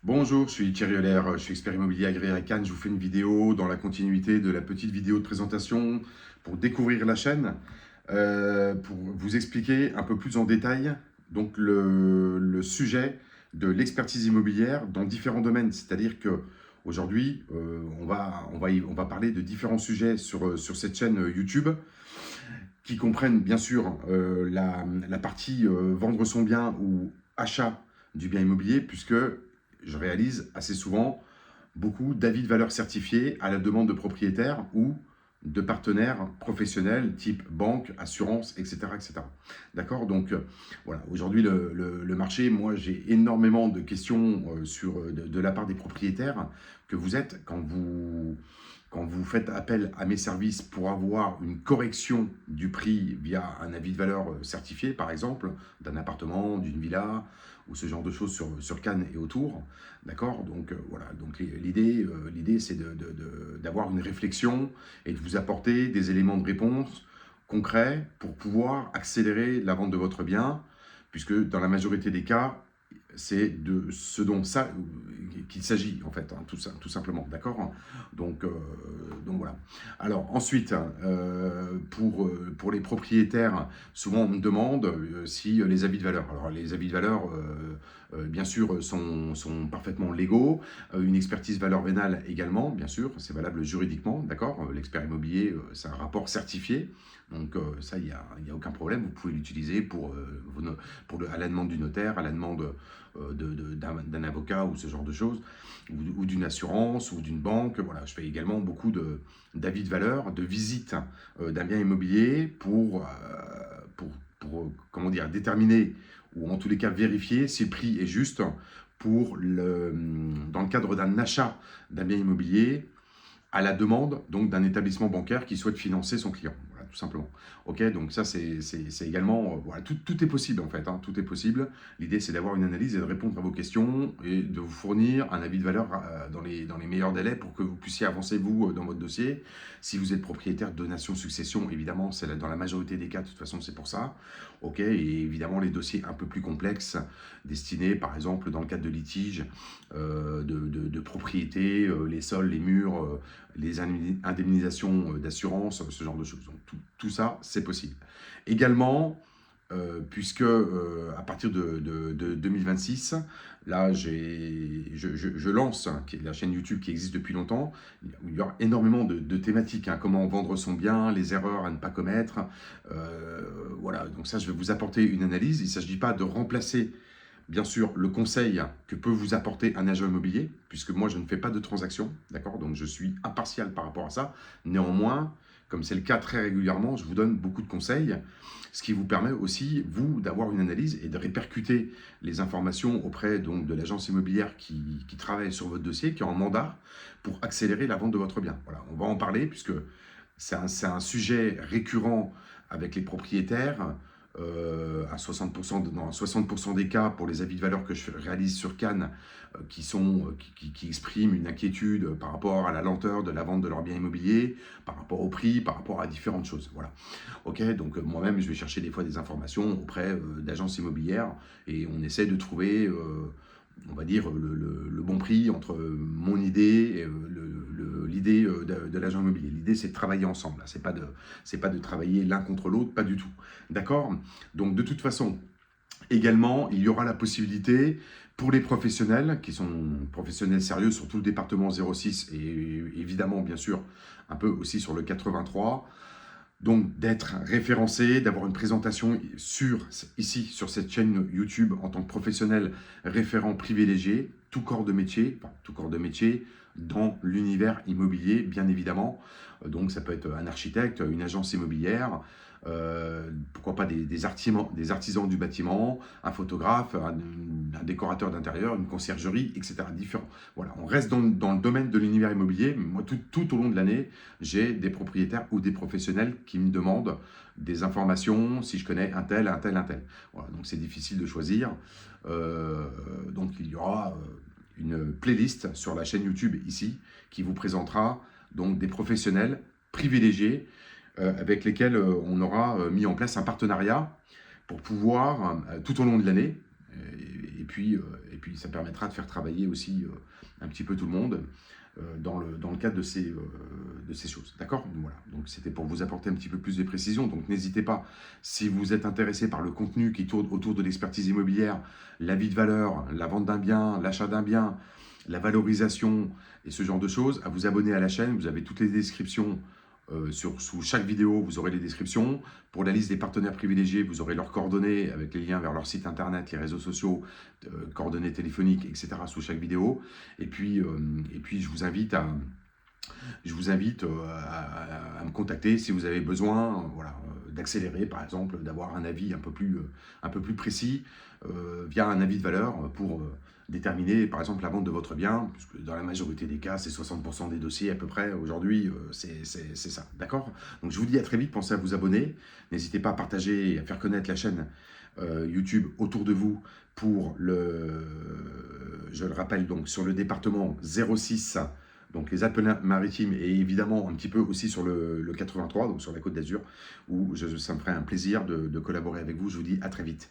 Bonjour, je suis Thierry Euler, je suis expert immobilier agréé à Cannes. Je vous fais une vidéo dans la continuité de la petite vidéo de présentation pour découvrir la chaîne, pour vous expliquer un peu plus en détail donc le sujet de l'expertise immobilière dans différents domaines. C'est-à-dire que aujourd'hui, on va parler de différents sujets sur cette chaîne YouTube qui comprennent bien sûr la partie vendre son bien ou achat du bien immobilier, puisque je réalise assez souvent beaucoup d'avis de valeur certifiés à la demande de propriétaires ou de partenaires professionnels type banque, assurance, etc. etc. D'accord. Donc voilà, aujourd'hui le marché, moi j'ai énormément de questions de la part des propriétaires que vous êtes quand vous faites appel à mes services pour avoir une correction du prix via un avis de valeur certifié, par exemple, d'un appartement, d'une villa, ou ce genre de choses sur Cannes et autour. D'accord. Donc voilà, donc l'idée c'est d'avoir une réflexion et de vous apporter des éléments de réponse concrets pour pouvoir accélérer la vente de votre bien, puisque dans la majorité des cas, c'est de ce dont ça qu'il s'agit en fait, hein, tout simplement, d'accord. Donc voilà. Alors ensuite, pour les propriétaires, souvent on me demande si les avis de valeur. Alors les avis de valeur, bien sûr, sont parfaiement légaux. Une expertise valeur vénale également, bien sûr, c'est valable juridiquement, d'accord. L'expert immobilier, c'est un rapport certifié. Donc ça, il y a aucun problème. Vous pouvez l'utiliser à la demande du notaire, à la demande d'un avocat ou ce genre de choses, ou d'une assurance ou d'une banque. Voilà, je fais également beaucoup d'avis de valeur, de visite d'un bien immobilier pour comment dire, déterminer ou en tous les cas vérifier si le prix est juste dans le cadre d'un achat d'un bien immobilier à la demande donc d'un établissement bancaire qui souhaite financer son client. Voilà, tout simplement. Ok, donc ça c'est également, voilà, tout est possible en fait, hein, tout est possible. L'idée c'est d'avoir une analyse et de répondre à vos questions et de vous fournir un avis de valeur dans les meilleurs délais pour que vous puissiez avancer vous dans votre dossier. Si vous êtes propriétaire de donation succession, évidemment c'est dans la majorité des cas, de toute façon c'est pour ça. Ok, et évidemment les dossiers un peu plus complexes destinés par exemple dans le cadre de litiges, de propriété, les sols, les murs, les indemnisations d'assurance, ce genre de choses. Donc tout ça, c'est possible. Également, puisque à partir de 2026, là, je lance la chaîne YouTube qui existe depuis longtemps, où il y aura énormément de thématiques, hein, comment vendre son bien, les erreurs à ne pas commettre. Voilà, donc ça, je vais vous apporter une analyse. Il ne s'agit pas de remplacer bien sûr, le conseil que peut vous apporter un agent immobilier, puisque moi, je ne fais pas de transaction, d'accord? Donc, je suis impartial par rapport à ça. Néanmoins, comme c'est le cas très régulièrement, je vous donne beaucoup de conseils, ce qui vous permet aussi, vous, d'avoir une analyse et de répercuter les informations auprès donc, de l'agence immobilière qui travaille sur votre dossier, qui est en mandat pour accélérer la vente de votre bien. Voilà, on va en parler, puisque c'est un sujet récurrent avec les propriétaires, à 60%, dans 60% des cas pour les avis de valeur que je réalise sur Cannes, qui expriment une inquiétude par rapport à la lenteur de la vente de leur bien immobilier, par rapport au prix, par rapport à différentes choses. Voilà. Ok, donc moi-même, je vais chercher des fois des informations auprès d'agences immobilières et on essaie de trouver, on va dire, le bon prix entre mon idée et l'idée de l'agent immobilier. L'idée, c'est de travailler ensemble. C'est pas de travailler l'un contre l'autre, pas du tout. D'accord. Donc, de toute façon, également, il y aura la possibilité pour les professionnels, qui sont professionnels sérieux sur tout le département 06 et évidemment, bien sûr, un peu aussi sur le 83, donc d'être référencé, d'avoir une présentation ici sur cette chaîne YouTube en tant que professionnel référent privilégié, tout corps de métier dans l'univers immobilier, bien évidemment. Donc ça peut être un architecte, une agence immobilière, pourquoi pas des artisans du bâtiment, un photographe, un décorateur d'intérieur, une conciergerie, etc. Différents. Voilà, on reste dans le domaine de l'univers immobilier. Moi, tout au long de l'année, j'ai des propriétaires ou des professionnels qui me demandent des informations, si je connais un tel, un tel, un tel. Voilà, donc c'est difficile de choisir. Donc il y aura une playlist sur la chaîne YouTube ici qui vous présentera donc des professionnels privilégiés avec lesquels on aura mis en place un partenariat pour pouvoir, tout au long de l'année, Et puis ça permettra de faire travailler aussi un petit peu tout le monde dans le cadre de ces choses. D'accord? Voilà. Donc c'était pour vous apporter un petit peu plus de précision. Donc n'hésitez pas, si vous êtes intéressé par le contenu qui tourne autour de l'expertise immobilière, l'avis de valeur, la vente d'un bien, l'achat d'un bien, la valorisation et ce genre de choses, à vous abonner à la chaîne. Vous avez toutes les descriptions sous chaque vidéo, vous aurez les descriptions. Pour la liste des partenaires privilégiés, vous aurez leurs coordonnées avec les liens vers leur site internet, les réseaux sociaux, coordonnées téléphoniques, etc. sous chaque vidéo. Et puis je vous invite à me contacter si vous avez besoin voilà, d'accélérer, par exemple, d'avoir un avis un peu plus précis via un avis de valeur pour déterminer, par exemple, la vente de votre bien, puisque dans la majorité des cas, c'est 60% des dossiers à peu près. Aujourd'hui, c'est ça. D'accord? Donc, je vous dis à très vite. Pensez à vous abonner. N'hésitez pas à partager et à faire connaître la chaîne YouTube autour de vous pour je le rappelle, donc sur le département 06, donc les Alpes-Maritimes, et évidemment un petit peu aussi sur le 83, donc sur la Côte d'Azur, où ça me ferait un plaisir de collaborer avec vous. Je vous dis à très vite.